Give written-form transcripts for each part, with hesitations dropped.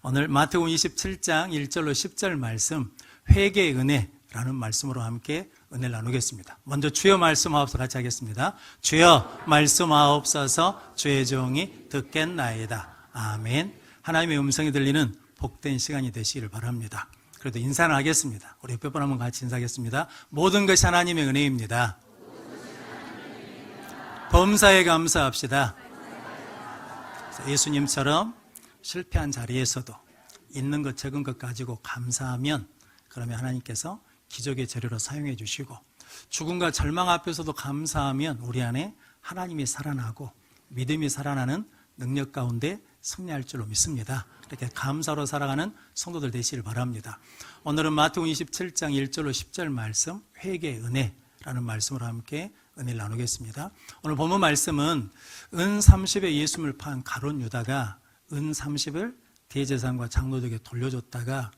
오늘 마태복음 27장 1절로 10절 말씀, 회개의 은혜라는 말씀으로 함께 은혜를 나누겠습니다. 먼저 주여 말씀하옵소서 같이 하겠습니다. 주여 말씀하옵소서, 주의 종이 듣겠나이다. 아멘. 하나님의 음성이 들리는 복된 시간이 되시기를 바랍니다. 그래도 인사를 하겠습니다. 우리 옆에 분 한번 같이 인사하겠습니다. 모든 것이 하나님의 은혜입니다. 범사에 감사합시다. 예수님처럼 실패한 자리에서도 있는 것 적은 것 가지고 감사하면, 그러면 하나님께서 기적의 재료로 사용해 주시고, 죽음과 절망 앞에서도 감사하면 우리 안에 하나님이 살아나고 믿음이 살아나는 능력 가운데 승리할 줄로 믿습니다. 이렇게 감사로 살아가는 성도들 되시길 바랍니다. 오늘은 마태복음 27장 1절로 10절 말씀, 회개의 은혜라는 말씀으로 함께 은혜를 나누겠습니다. 오늘 본문 말씀은 은 30에 예수님을 판 가룟 유다가 은 30을 대제사장과 장로들에게 돌려줬다가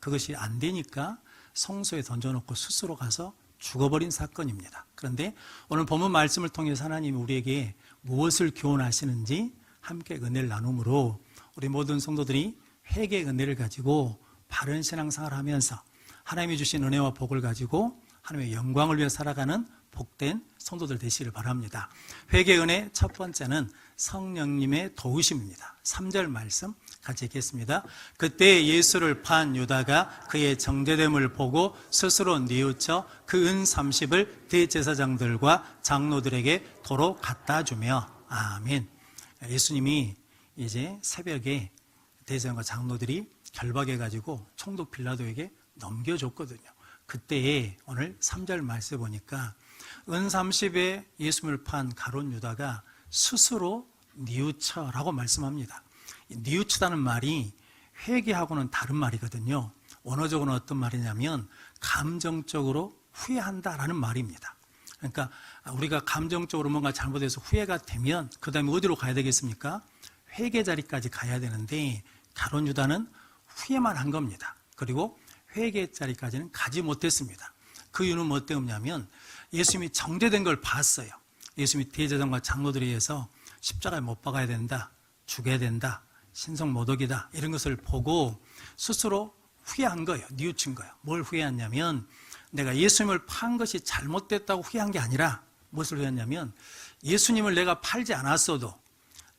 그것이 안 되니까 성소에 던져놓고 스스로 가서 죽어버린 사건입니다. 그런데 오늘 본문 말씀을 통해서 하나님이 우리에게 무엇을 교훈하시는지 함께 은혜를 나눔으로 우리 모든 성도들이 회개의 은혜를 가지고 바른 신앙생활을 하면서 하나님이 주신 은혜와 복을 가지고 하나님의 영광을 위해 살아가는 복된 성도들 되시기를 바랍니다. 회개의 은혜 첫 번째는 성령님의 도우심입니다. 3절 말씀 같이 읽겠습니다. 그때 예수를 판 유다가 그의 정죄됨을 보고 스스로 뉘우쳐 그 은 30을 대제사장들과 장로들에게 도로 갖다 주며. 아멘. 예수님이 이제 새벽에 대제사장과 장로들이 결박해가지고 총독 빌라도에게 넘겨줬거든요. 그때에 오늘 3절 말씀 보니까 은 30에 예수님을 판 가룟 유다가 스스로 뉘우쳐라고 말씀합니다. 뉘우치다는 말이 회개하고는 다른 말이거든요. 원어적으로는 어떤 말이냐면 감정적으로 후회한다라는 말입니다. 그러니까 우리가 감정적으로 뭔가 잘못해서 후회가 되면 그 다음에 어디로 가야 되겠습니까? 회개 자리까지 가야 되는데 가룟 유다는 후회만 한 겁니다. 그리고 회개 자리까지는 가지 못했습니다. 그 이유는 뭐 때문이냐면 예수님이 정죄된 걸 봤어요. 예수님이 대제사장과 장로들에 의해서 십자가에 못 박아야 된다, 죽여야 된다, 신성모독이다, 이런 것을 보고 스스로 후회한 거예요. 뉘우친 거예요. 뭘 후회했냐면 내가 예수님을 판 것이 잘못됐다고 후회한 게 아니라 무엇을 후회했냐면 예수님을 내가 팔지 않았어도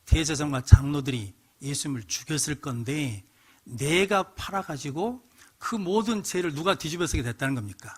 대제사장과 장로들이 예수님을 죽였을 건데 내가 팔아가지고 그 모든 죄를 누가 뒤집어 쓰게 됐다는 겁니까?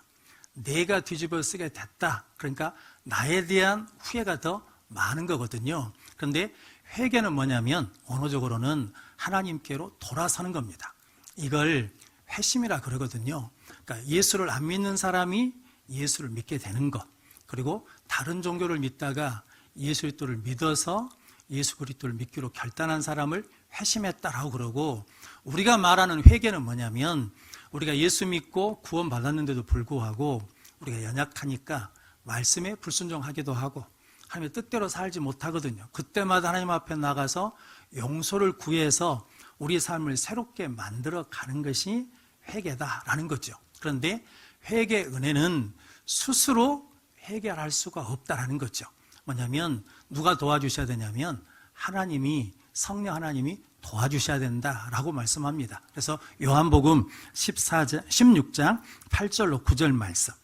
내가 뒤집어 쓰게 됐다. 그러니까 나에 대한 후회가 더 많은 거거든요. 그런데 회개는 뭐냐면 언어적으로는 하나님께로 돌아서는 겁니다. 이걸 회심이라 그러거든요. 그러니까 예수를 안 믿는 사람이 예수를 믿게 되는 것, 그리고 다른 종교를 믿다가 예수 그리스도를 믿어서 예수 그리스도를 믿기로 결단한 사람을 회심했다라고 그러고, 우리가 말하는 회개는 뭐냐면 우리가 예수 믿고 구원 받았는데도 불구하고 우리가 연약하니까 말씀에 불순종하기도 하고 하나님의 뜻대로 살지 못하거든요. 그때마다 하나님 앞에 나가서 용서를 구해서 우리 삶을 새롭게 만들어 가는 것이 회개다라는 거죠. 그런데 회개의 은혜는 스스로 해결할 수가 없다라는 거죠. 뭐냐면 누가 도와주셔야 되냐면 하나님이, 성령 하나님이 도와주셔야 된다라고 말씀합니다. 그래서 요한복음 16장 8절로 9절 말씀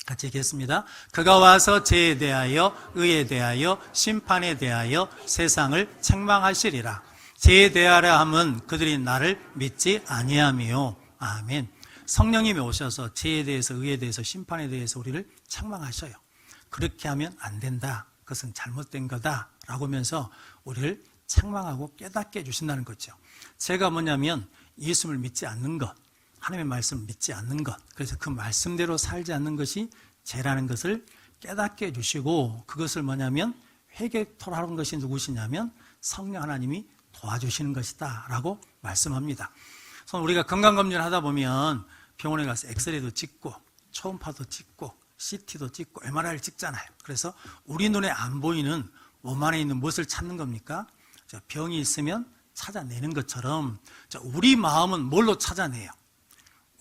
같이 읽겠습니다. 그가 와서 죄에 대하여, 의에 대하여, 심판에 대하여 세상을 책망하시리라. 죄에 대하라 함은 그들이 나를 믿지 아니함이요. 아멘. 성령님이 오셔서 죄에 대해서, 의에 대해서, 심판에 대해서 우리를 책망하셔요. 그렇게 하면 안 된다, 그것은 잘못된 거다라고 하면서 우리를 책망하고 깨닫게 해주신다는 거죠. 죄가 뭐냐면 예수를 믿지 않는 것, 하나님의 말씀을 믿지 않는 것, 그래서 그 말씀대로 살지 않는 것이 죄라는 것을 깨닫게 해주시고, 그것을 뭐냐면 회개토록 하는 것이 누구시냐면 성령 하나님이 도와주시는 것이다 라고 말씀합니다. 그래서 우리가 건강검진을 하다 보면 병원에 가서 엑스레이도 찍고 초음파도 찍고 CT도 찍고 MRI를 찍잖아요. 그래서 우리 눈에 안 보이는 몸 안에 있는 무엇을 찾는 겁니까? 병이 있으면 찾아내는 것처럼 우리 마음은 뭘로 찾아내요?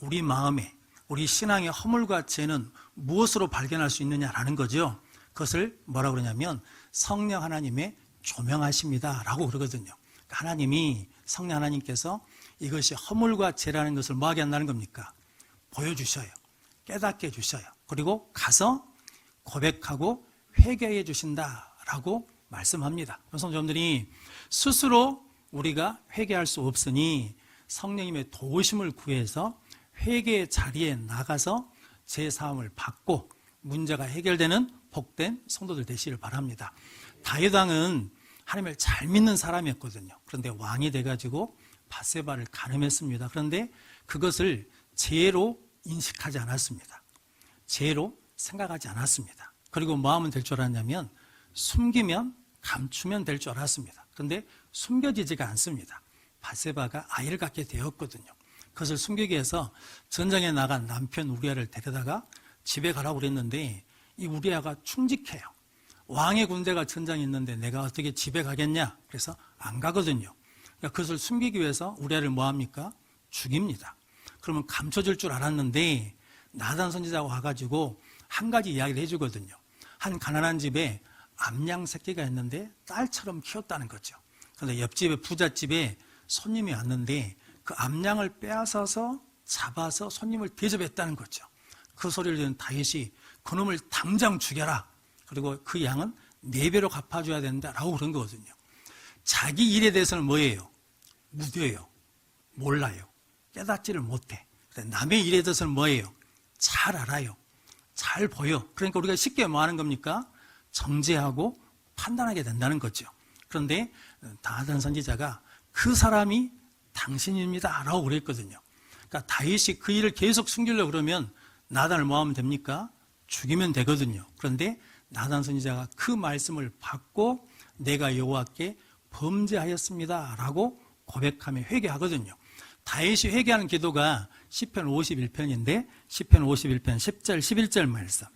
우리 마음에, 우리 신앙의 허물과 죄는 무엇으로 발견할 수 있느냐라는 거죠. 그것을 뭐라고 그러냐면 성령 하나님의 조명하십니다 라고 그러거든요. 하나님이, 성령 하나님께서 이것이 허물과 죄라는 것을 뭐하게 한다는 겁니까? 보여주셔요. 깨닫게 해주셔요. 그리고 가서 고백하고 회개해 주신다라고 말씀합니다. 그래서 여러분들이 스스로 우리가 회개할 수 없으니 성령님의 도우심을 구해서 회개의 자리에 나가서 제사함을 받고 문제가 해결되는 복된 성도들 되시길 바랍니다. 다윗 왕은 하나님을 잘 믿는 사람이었거든요. 그런데 왕이 돼가지고 밧세바를 간음했습니다. 그런데 그것을 죄로 인식하지 않았습니다. 죄로 생각하지 않았습니다. 그리고 뭐 하면 될 줄 알았냐면 숨기면 감추면 될 줄 알았습니다. 그런데 숨겨지지가 않습니다. 밧세바가 아이를 갖게 되었거든요. 그것을 숨기기 위해서 전장에 나간 남편 우리아를 데려다가 집에 가라고 그랬는데 이 우리아가 충직해요. 왕의 군대가 전장에 있는데 내가 어떻게 집에 가겠냐? 그래서 안 가거든요. 그러니까 그것을 숨기기 위해서 우리아를 뭐 합니까? 죽입니다. 그러면 감춰질 줄 알았는데 나단 선지자가 와가지고 한 가지 이야기를 해주거든요. 한 가난한 집에 암양 새끼가 있는데 딸처럼 키웠다는 거죠. 그런데 옆집에 부잣집에 손님이 왔는데 그 암양을 빼앗아서 잡아서 손님을 대접했다는 거죠. 그 소리를 듣는 다윗이 그놈을 당장 죽여라. 그리고 그 양은 4배로 갚아줘야 된다라고 그런 거거든요. 자기 일에 대해서는 뭐예요? 무뎌요. 몰라요. 깨닫지를 못해. 남의 일에 대해서는 뭐예요? 잘 알아요. 잘 보여. 그러니까 우리가 쉽게 뭐 하는 겁니까? 정죄하고 판단하게 된다는 거죠. 그런데 나단 선지자가 그 사람이 당신입니다 라고 그랬거든요. 그러니까 다윗이 그 일을 계속 숨기려고 그러면 나단을 뭐 하면 됩니까? 죽이면 되거든요. 그런데 나단 선지자가 그 말씀을 받고 내가 여호와께 범죄하였습니다 라고 고백하며 회개하거든요. 다윗이 회개하는 기도가 시편 51편인데 시편 51편 10절 11절 말씀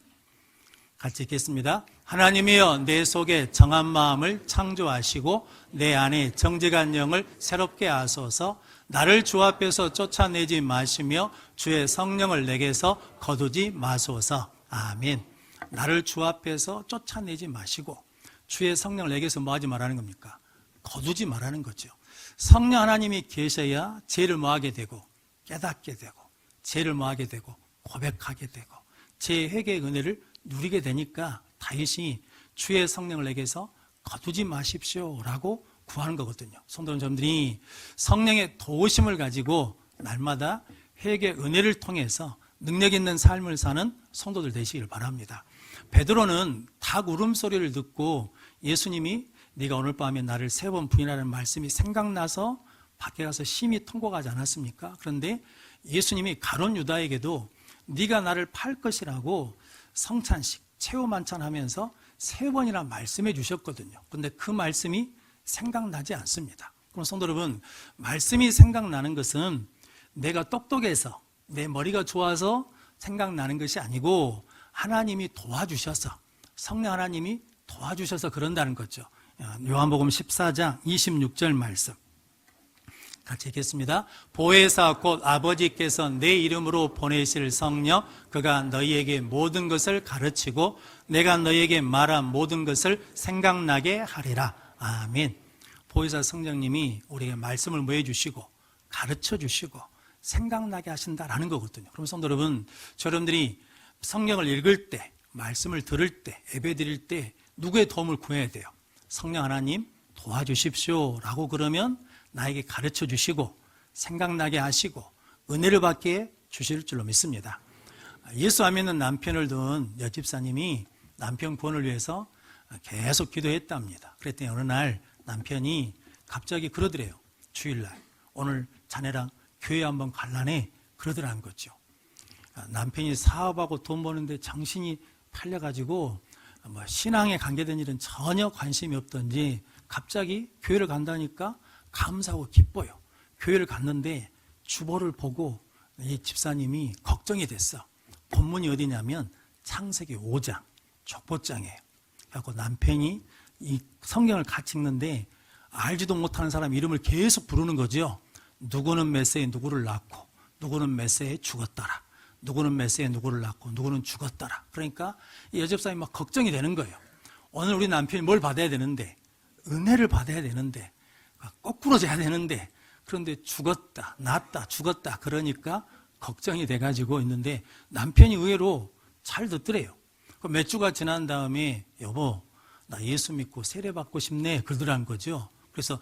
같이 읽겠습니다. 하나님이여 내 속에 정한 마음을 창조하시고 내 안에 정직한 영을 새롭게 하소서. 나를 주 앞에서 쫓아내지 마시며 주의 성령을 내게서 거두지 마소서. 아멘. 나를 주 앞에서 쫓아내지 마시고 주의 성령을 내게서 뭐 하지 말라는 겁니까? 거두지 말라는 거죠. 성령 하나님이 계셔야 죄를 뭐하게 되고 깨닫게 되고 죄를 뭐하게 되고 고백하게 되고 죄의 회개의 은혜를 누리게 되니까 다윗이 주의 성령을 내게서 거두지 마십시오 라고 구하는 거거든요. 성도 여러분들이 성령의 도우심을 가지고 날마다 회개 은혜를 통해서 능력 있는 삶을 사는 성도들 되시길 바랍니다. 베드로는 닭 울음소리를 듣고 예수님이 네가 오늘 밤에 나를 3번 부인하라는 말씀이 생각나서 밖에 가서 심히 통곡하지 않았습니까? 그런데 예수님이 가룟 유다에게도 네가 나를 팔 것이라고 성찬식, 최후만찬하면서 3번이나 말씀해 주셨거든요. 그런데 그 말씀이 생각나지 않습니다. 그럼 성도 여러분, 말씀이 생각나는 것은 내가 똑똑해서 내 머리가 좋아서 생각나는 것이 아니고 하나님이 도와주셔서 성령 하나님이 도와주셔서 그런다는 거죠. 요한복음 14장 26절 말씀 같이 읽겠습니다. 보혜사 곧 아버지께서 내 이름으로 보내실 성령 그가 너희에게 모든 것을 가르치고 내가 너희에게 말한 모든 것을 생각나게 하리라. 아멘. 보혜사 성령님이 우리에게 말씀을 뭐 해주시고 가르쳐 주시고 생각나게 하신다라는 거거든요. 그럼 성도 여러분, 여러분들이 성경을 읽을 때 말씀을 들을 때 예배 드릴 때 누구의 도움을 구해야 돼요? 성령 하나님 도와주십시오 라고 그러면 나에게 가르쳐 주시고 생각나게 하시고 은혜를 받게 주실 줄로 믿습니다. 예수 안 믿는 남편을 둔 여집사님이 남편 구원을 위해서 계속 기도했답니다. 그랬더니 어느 날 남편이 갑자기 그러더래요. 주일날 오늘 자네랑 교회 한번 갈라네 그러더라는 거죠. 남편이 사업하고 돈 버는데 정신이 팔려가지고 신앙에 관계된 일은 전혀 관심이 없던지 갑자기 교회를 간다니까 감사하고 기뻐요. 교회를 갔는데 주보를 보고 이 집사님이 걱정이 됐어. 본문이 어디냐면 창세기 5장 족보장이에요. 그래서 남편이 이 성경을 같이 읽는데 알지도 못하는 사람 이름을 계속 부르는 거죠. 누구는 몇 세에 누구를 낳고 누구는 몇 세에 죽었더라. 누구는 몇 세에 누구를 낳고 누구는 죽었더라. 그러니까 이 여집사님이 막 걱정이 되는 거예요. 오늘 우리 남편이 뭘 받아야 되는데 은혜를 받아야 되는데 거꾸로 돼야 되는데, 그런데 죽었다, 낫다, 죽었다 그러니까 걱정이 돼가지고 있는데 남편이 의외로 잘 듣더래요. 몇 주가 지난 다음에 여보, 나 예수 믿고 세례받고 싶네 그러더라는 거죠. 그래서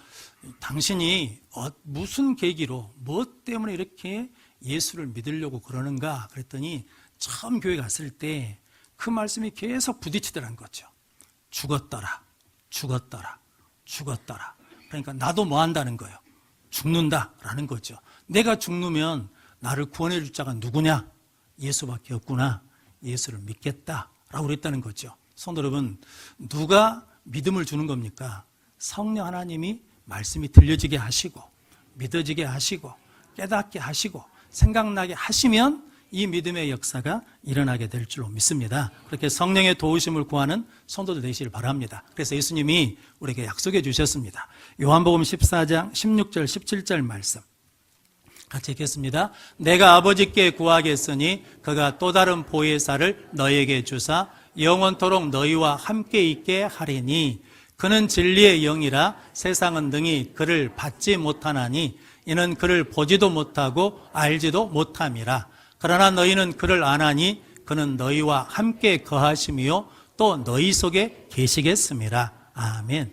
당신이 무슨 계기로 뭐 때문에 이렇게 예수를 믿으려고 그러는가 그랬더니 처음 교회 갔을 때 그 말씀이 계속 부딪히더라는 거죠. 죽었더라, 죽었더라, 죽었더라. 그러니까 나도 뭐 한다는 거예요. 죽는다라는 거죠. 내가 죽으면 나를 구원해 줄 자가 누구냐? 예수밖에 없구나. 예수를 믿겠다라고 그랬다는 거죠. 성도 여러분, 누가 믿음을 주는 겁니까? 성령 하나님이 말씀이 들려지게 하시고 믿어지게 하시고 깨닫게 하시고 생각나게 하시면 이 믿음의 역사가 일어나게 될 줄로 믿습니다. 그렇게 성령의 도우심을 구하는 성도들 되시길 바랍니다. 그래서 예수님이 우리에게 약속해 주셨습니다. 요한복음 14장 16절 17절 말씀 같이 읽겠습니다. 내가 아버지께 구하겠으니 그가 또 다른 보혜사를 너희에게 주사 영원토록 너희와 함께 있게 하리니 그는 진리의 영이라 세상은 능히 그를 받지 못하나니 이는 그를 보지도 못하고 알지도 못함이라. 그러나 너희는 그를 아나니 그는 너희와 함께 거하시며 또 너희 속에 계시겠음이라. 아멘.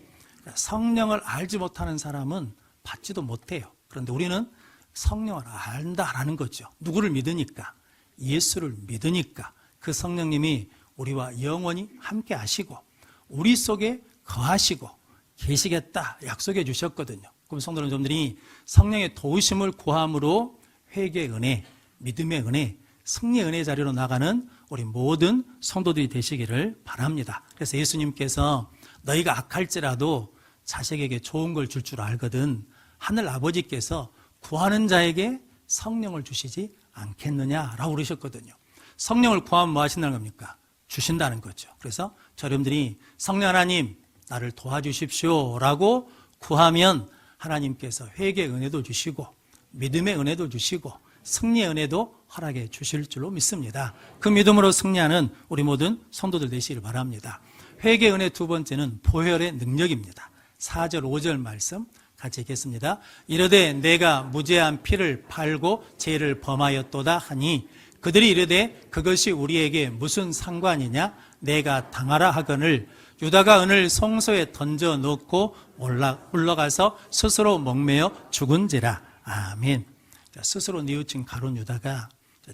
성령을 알지 못하는 사람은 받지도 못해요. 그런데 우리는 성령을 안다라는 거죠. 누구를 믿으니까? 예수를 믿으니까 그 성령님이 우리와 영원히 함께 하시고 우리 속에 거하시고 계시겠다 약속해 주셨거든요. 그럼 성도 여러분들이 성령의 도우심을 구함으로 회개의 은혜, 믿음의 은혜, 승리의 은혜 자리로 나가는 우리 모든 성도들이 되시기를 바랍니다. 그래서 예수님께서 너희가 악할지라도 자식에게 좋은 걸 줄 줄 알거든 하늘 아버지께서 구하는 자에게 성령을 주시지 않겠느냐라고 그러셨거든요. 성령을 구하면 뭐 하신다는 겁니까? 주신다는 거죠. 그래서 여러분들이 성령 하나님 나를 도와주십시오 라고 구하면 하나님께서 회개의 은혜도 주시고 믿음의 은혜도 주시고 승리의 은혜도 허락해 주실 줄로 믿습니다. 그 믿음으로 승리하는 우리 모든 성도들 되시길 바랍니다. 회개의 은혜 두 번째는 보혈의 능력입니다. 4절 5절 말씀 같이 읽겠습니다. 이르되 내가 무죄한 피를 팔고 죄를 범하였도다 하니 그들이 이르되 그것이 우리에게 무슨 상관이냐? 내가 당하라 하거늘 유다가 은을 성소에 던져 놓고 올라가서 스스로 목매어 죽은지라. 아멘. 스스로 뉘우친 가룟 유다가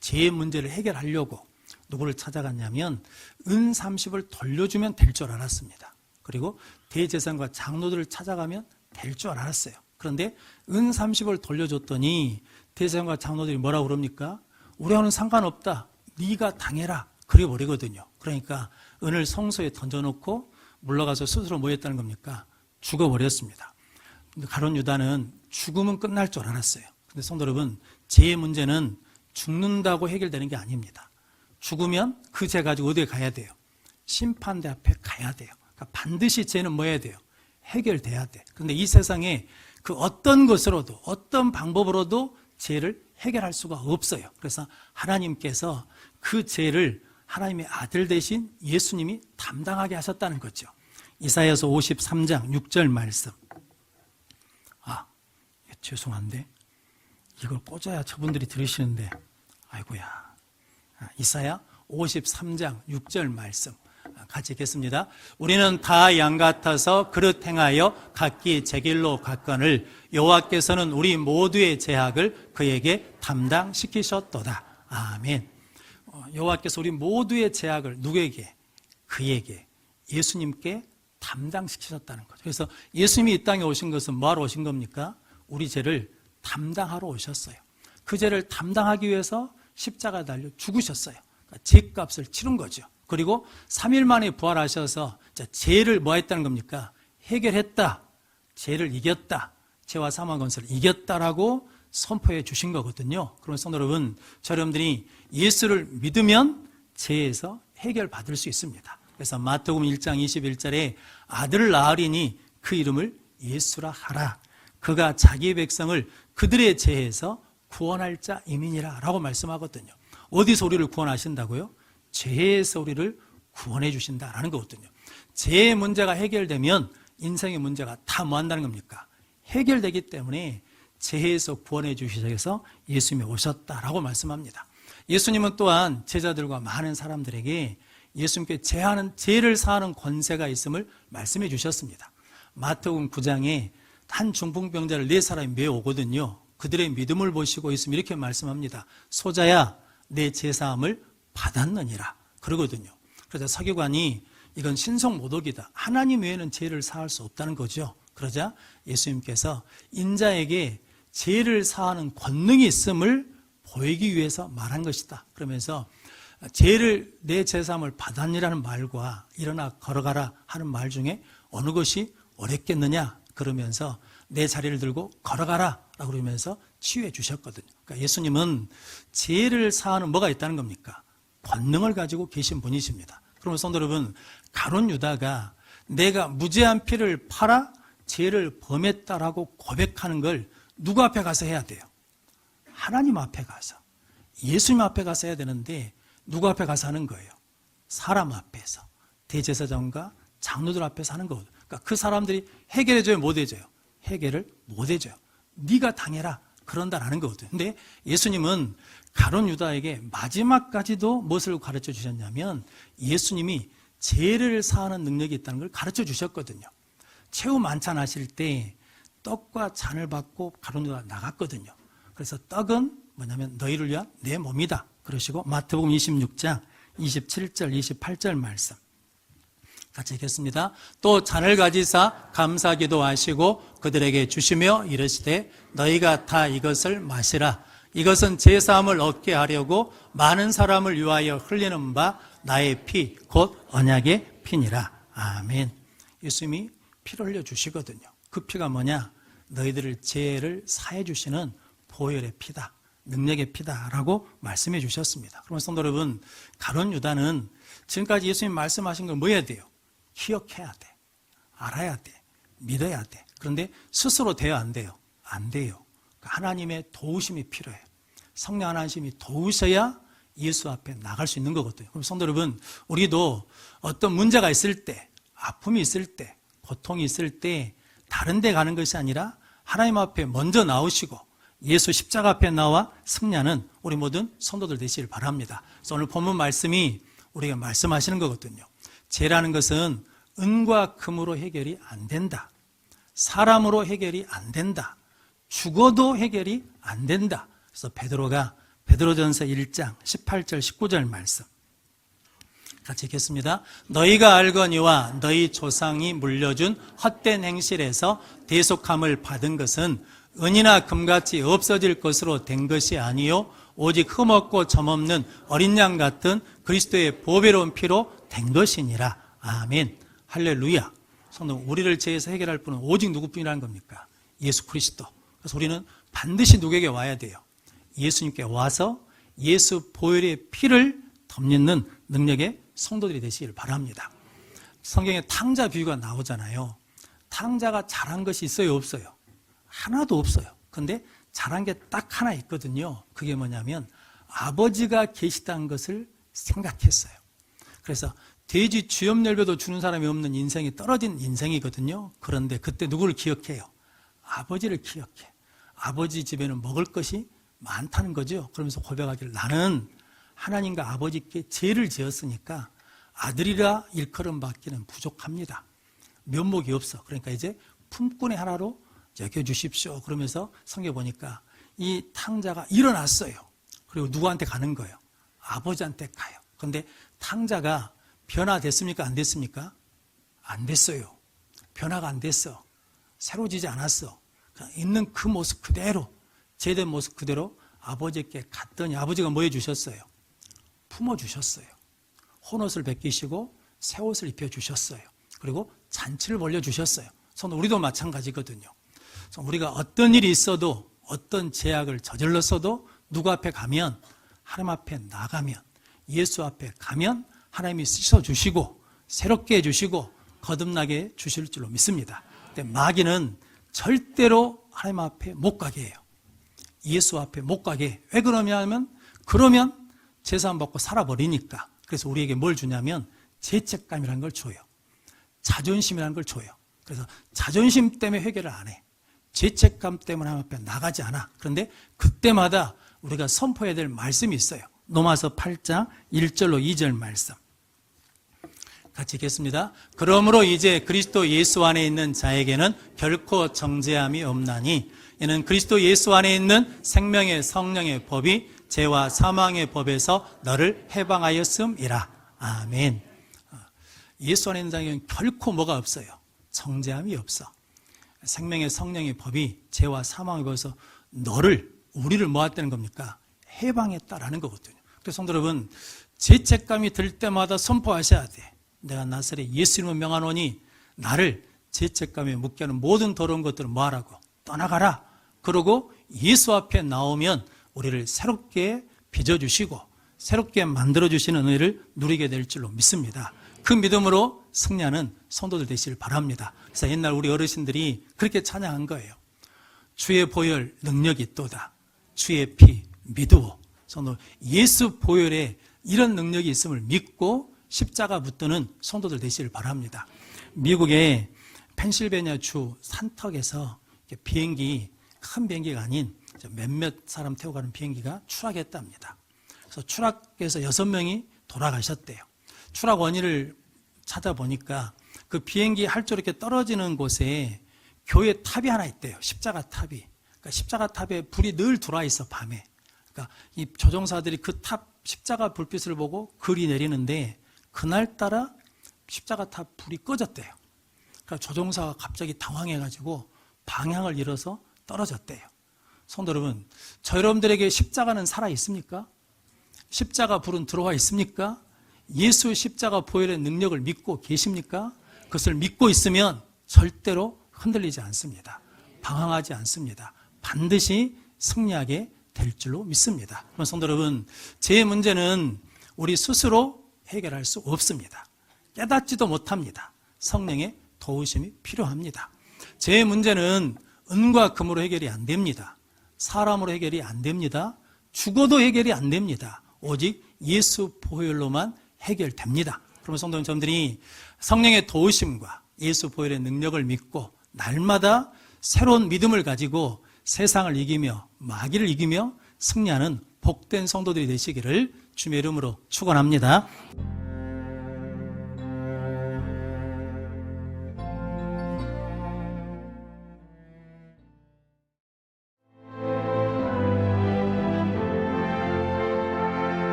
죄의 문제를 해결하려고 누구를 찾아갔냐면 은 30을 돌려주면 될 줄 알았습니다. 그리고 대제사장과 장로들을 찾아가면 될 줄 알았어요. 그런데 은 30을 돌려줬더니 대제사장과 장로들이 뭐라고 그럽니까? 우리와는 상관없다. 네가 당해라. 그래 버리거든요. 그러니까 은을 성소에 던져놓고 물러가서 스스로 뭐 했다는 겁니까? 죽어버렸습니다. 근데 가룟 유다는 죽으면 끝날 줄 알았어요. 근데 성도 여러분, 죄의 문제는 죽는다고 해결되는 게 아닙니다. 죽으면 그 죄 가지고 어디에 가야 돼요? 심판대 앞에 가야 돼요. 그러니까 반드시 죄는 뭐 해야 돼요? 해결돼야 돼. 그런데 이 세상에 그 어떤 것으로도 어떤 방법으로도 죄를 해결할 수가 없어요. 그래서 하나님께서 그 죄를 하나님의 아들 대신 예수님이 담당하게 하셨다는 거죠. 이사야서 53장 6절 말씀. 죄송한데 이걸 꽂아야 저분들이 들으시는데 아이고야. 이사야 53장 6절 말씀 같이 읽겠습니다. 우리는 다 양 같아서 그릇 행하여 각기 제 길로 갔거늘 여호와께서는 우리 모두의 죄악을 그에게 담당시키셨도다. 아멘. 여호와께서 우리 모두의 죄악을 누구에게? 그에게, 예수님께 담당시키셨다는 거죠. 그래서 예수님이 이 땅에 오신 것은 뭐하러 오신 겁니까? 우리 죄를 담당하러 오셨어요. 그 죄를 담당하기 위해서 십자가 달려 죽으셨어요. 그러니까 죄값을 치른 거죠. 그리고 3일 만에 부활하셔서 죄를 뭐 했다는 겁니까? 해결했다. 죄를 이겼다. 죄와 사망 권세를 이겼다라고 선포해 주신 거거든요. 그럼 성도 여러분, 여러분들이 예수를 믿으면 죄에서 해결받을 수 있습니다. 그래서 마태복음 1장 21절에 아들을 낳으리니 그 이름을 예수라 하라. 그가 자기 백성을 그들의 죄에서 구원할 자임이니라 라고 말씀하거든요. 어디서 우리를 구원하신다고요? 죄에서 우리를 구원해 주신다라는 거거든요. 죄의 문제가 해결되면 인생의 문제가 다 뭐 한다는 겁니까? 해결되기 때문에 죄에서 구원해 주시기 위해서 예수님이 오셨다라고 말씀합니다. 예수님은 또한 제자들과 많은 사람들에게 예수님께 죄를 사하는 권세가 있음을 말씀해 주셨습니다. 마태복음 9장에 한 중풍병자를 4사람이 메어오거든요. 그들의 믿음을 보시고 예수님이 이렇게 말씀합니다. 소자야, 내 죄사함을 받았느니라 그러거든요. 그래서 서기관이 이건 신성모독이다, 하나님 외에는 죄를 사할 수 없다는 거죠. 그러자 예수님께서 인자에게 죄를 사하는 권능이 있음을 보이기 위해서 말한 것이다 그러면서 내 죄사함을 받았니라는 말과 일어나 걸어가라 하는 말 중에 어느 것이 어렵겠느냐 그러면서 내 자리를 들고 걸어가라 라고 그러면서 치유해 주셨거든요. 그러니까 예수님은 죄를 사하는 뭐가 있다는 겁니까? 권능을 가지고 계신 분이십니다. 그러면 성도 여러분, 가룟 유다가 내가 무죄한 피를 팔아 죄를 범했다라고 고백하는 걸 누구 앞에 가서 해야 돼요? 하나님 앞에 가서, 예수님 앞에 가서 해야 되는데 누구 앞에 가서 하는 거예요? 사람 앞에서, 대제사장과 장로들 앞에서 하는 거거든요. 그러니까 그 사람들이 해결해줘요, 못 해줘요? 해결을 못 해줘요. 네가 당해라 그런다라는 거거든요. 근데 예수님은 가룟 유다에게 마지막까지도 무엇을 가르쳐 주셨냐면 예수님이 죄를 사하는 능력이 있다는 걸 가르쳐 주셨거든요. 최후 만찬 하실 때 떡과 잔을 받고 가룟 유다가 나갔거든요. 그래서 떡은 뭐냐면 너희를 위한 내 몸이다 그러시고 마태복음 26장 27절 28절 말씀 같이 읽겠습니다. 또 잔을 가지사 감사기도 하시고 그들에게 주시며 이르시되 너희가 다 이것을 마시라. 이것은 제사함을 얻게 하려고 많은 사람을 위하여 흘리는 바 나의 피 곧 언약의 피니라. 아멘. 예수님이 피를 흘려주시거든요. 그 피가 뭐냐? 너희들을 죄를 사해 주시는 보혈의 피다, 능력의 피다라고 말씀해 주셨습니다. 그러면 성도 여러분, 가룟 유다는 지금까지 예수님 말씀하신 걸 뭐 해야 돼요? 기억해야 돼, 알아야 돼, 믿어야 돼. 그런데 스스로 돼요, 안 돼요? 안 돼요. 하나님의 도우심이 필요해요. 성령 하나님이 도우셔야 예수 앞에 나갈 수 있는 거거든요. 그럼 성도 여러분, 우리도 어떤 문제가 있을 때, 아픔이 있을 때, 고통이 있을 때 다른 데 가는 것이 아니라 하나님 앞에 먼저 나오시고 예수 십자가 앞에 나와 승리하는 우리 모든 성도들 되시길 바랍니다. 그래서 오늘 본문 말씀이 우리가 말씀하시는 거거든요. 죄라는 것은 은과 금으로 해결이 안 된다. 사람으로 해결이 안 된다. 죽어도 해결이 안 된다. 그래서 베드로가 베드로전서 1장 18절 19절 말씀 같이 읽겠습니다. 너희가 알거니와 너희 조상이 물려준 헛된 행실에서 대속함을 받은 것은 은이나 금같이 없어질 것으로 된 것이 아니요 오직 흠없고 점없는 어린 양 같은 그리스도의 보배로운 피로 된 것이니라. 아멘. 할렐루야. 성도, 우리를 죄에서 해결할 분은 오직 누구뿐이라는 겁니까? 예수 그리스도. 그래서 우리는 반드시 누구에게 와야 돼요? 예수님께 와서 예수 보혈의 피를 덮는 능력의 성도들이 되시길 바랍니다. 성경에 탕자 비유가 나오잖아요. 탕자가 잘한 것이 있어요, 없어요? 하나도 없어요. 근데 잘한 게 딱 하나 있거든요. 그게 뭐냐면 아버지가 계시다는 것을 생각했어요. 그래서 돼지 주염열배도 주는 사람이 없는 인생이 떨어진 인생이거든요. 그런데 그때 누구를 기억해요? 아버지를 기억해. 아버지 집에는 먹을 것이 많다는 거죠. 그러면서 고백하기를 나는 하나님과 아버지께 죄를 지었으니까 아들이라 일컬음 받기는 부족합니다. 면목이 없어. 그러니까 이제 품꾼의 하나로 여겨주십시오. 그러면서 성경 보니까 이 탕자가 일어났어요. 그리고 누구한테 가는 거예요? 아버지한테 가요. 그런데 탕자가 변화됐습니까? 안 됐습니까? 안 됐어요. 변화가 안 됐어. 새로지지 않았어. 그냥 있는 그 모습 그대로, 제된 모습 그대로 아버지께 갔더니 아버지가 뭐 해주셨어요? 품어주셨어요. 혼옷을 벗기시고 새 옷을 입혀주셨어요. 그리고 잔치를 벌려주셨어요. 저는 우리도 마찬가지거든요. 우리가 어떤 일이 있어도 어떤 죄악을 저질렀어도 누구 앞에 가면, 하나님 앞에 나가면, 예수 앞에 가면 하나님이 씻어주시고 새롭게 해주시고 거듭나게 주실 줄로 믿습니다. 근데 마귀는 절대로 하나님 앞에 못 가게 해요. 예수 앞에 못 가게 해요. 왜 그러냐면 그러면 제사함 받고 살아버리니까. 그래서 우리에게 뭘 주냐면 죄책감이라는 걸 줘요. 자존심이라는 걸 줘요. 그래서 자존심 때문에 회개를 안 해. 죄책감 때문에 하나님 앞에 나가지 않아. 그런데 그때마다 우리가 선포해야 될 말씀이 있어요. 로마서 8장 1절로 2절 말씀 같이 읽겠습니다. 그러므로 이제 그리스도 예수 안에 있는 자에게는 결코 정죄함이 없나니 이는 그리스도 예수 안에 있는 생명의 성령의 법이 죄와 사망의 법에서 너를 해방하였음이라. 아멘. 예수 안에 있는 자에게는 결코 뭐가 없어요? 정죄함이 없어. 생명의 성령의 법이 죄와 사망의 법에서 우리를 뭐 했다는 겁니까? 해방했다라는 거거든요. 그래서 성도 여러분, 죄책감이 들 때마다 선포하셔야 돼. 내가 나사렛 예수 이름으로 명하노니 나를 죄책감에 묶게 하는 모든 더러운 것들을 뭐 하라고? 떠나가라. 그러고 예수 앞에 나오면 우리를 새롭게 빚어주시고 새롭게 만들어주시는 은혜를 누리게 될 줄로 믿습니다. 그 믿음으로 승리하는 성도들 되시길 바랍니다. 그래서 옛날 우리 어르신들이 그렇게 찬양한 거예요. 주의 보혈 능력이 있도다. 주의 피 믿으오. 성도 예수 보혈에 이런 능력이 있음을 믿고 십자가 붙드는 성도들 되시길 바랍니다. 미국의 펜실베니아 주 산턱에서 비행기, 큰 비행기가 아닌 몇몇 사람 태워 가는 비행기가 추락했답니다. 그래서 추락해서 6명이 돌아가셨대요. 추락 원인을 찾아보니까 그 비행기 활주로 이렇게 떨어지는 곳에 교회 탑이 하나 있대요. 십자가 탑이. 그러니까 십자가 탑에 불이 늘 들어와 있어, 밤에. 그러니까 이 조종사들이 그 탑 십자가 불빛을 보고 글이 내리는데 그날따라 십자가 탑 불이 꺼졌대요. 그러니까 조종사가 갑자기 당황해가지고 방향을 잃어서 떨어졌대요. 성도 여러분, 저 여러분들에게 십자가는 살아 있습니까? 십자가 불은 들어와 있습니까? 예수 십자가 보혈의 능력을 믿고 계십니까? 그것을 믿고 있으면 절대로 흔들리지 않습니다. 방황하지 않습니다. 반드시 승리하게 될 줄로 믿습니다. 그럼 성도 여러분, 제 문제는 우리 스스로 해결할 수 없습니다. 깨닫지도 못합니다. 성령의 도우심이 필요합니다. 제 문제는 은과 금으로 해결이 안 됩니다. 사람으로 해결이 안 됩니다. 죽어도 해결이 안 됩니다. 오직 예수 보혈로만 해결됩니다. 그러면 성도 여러분들이 성령의 도우심과 예수 보혈의 능력을 믿고 날마다 새로운 믿음을 가지고 세상을 이기며 마귀를 이기며 승리하는 복된 성도들이 되시기를 주님의 이름으로 축원합니다.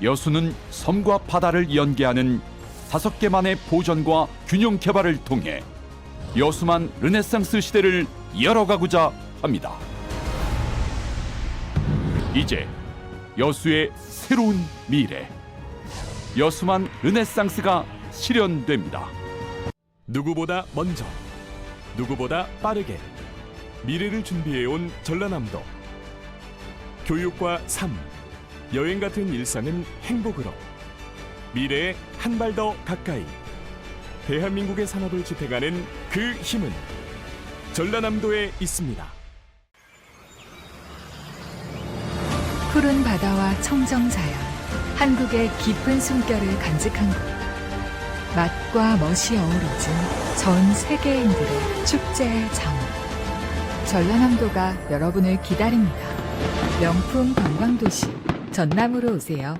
여수는 섬과 바다를 연계하는 5개만의 보전과 균형 개발을 통해 여수만 르네상스 시대를 열어가고자 합니다. 이제 여수의 새로운 미래, 여수만 르네상스가 실현됩니다. 누구보다 먼저, 누구보다 빠르게 미래를 준비해온 전라남도. 교육과 삶, 여행 같은 일상은 행복으로, 미래에 한 발 더 가까이 대한민국의 산업을 지탱하는 그 힘은 전라남도에 있습니다. 푸른 바다와 청정 자연, 한국의 깊은 숨결을 간직한 곳. 맛과 멋이 어우러진 전 세계인들의 축제의 장원. 전라남도가 여러분을 기다립니다. 명품 관광도시 전남으로 오세요.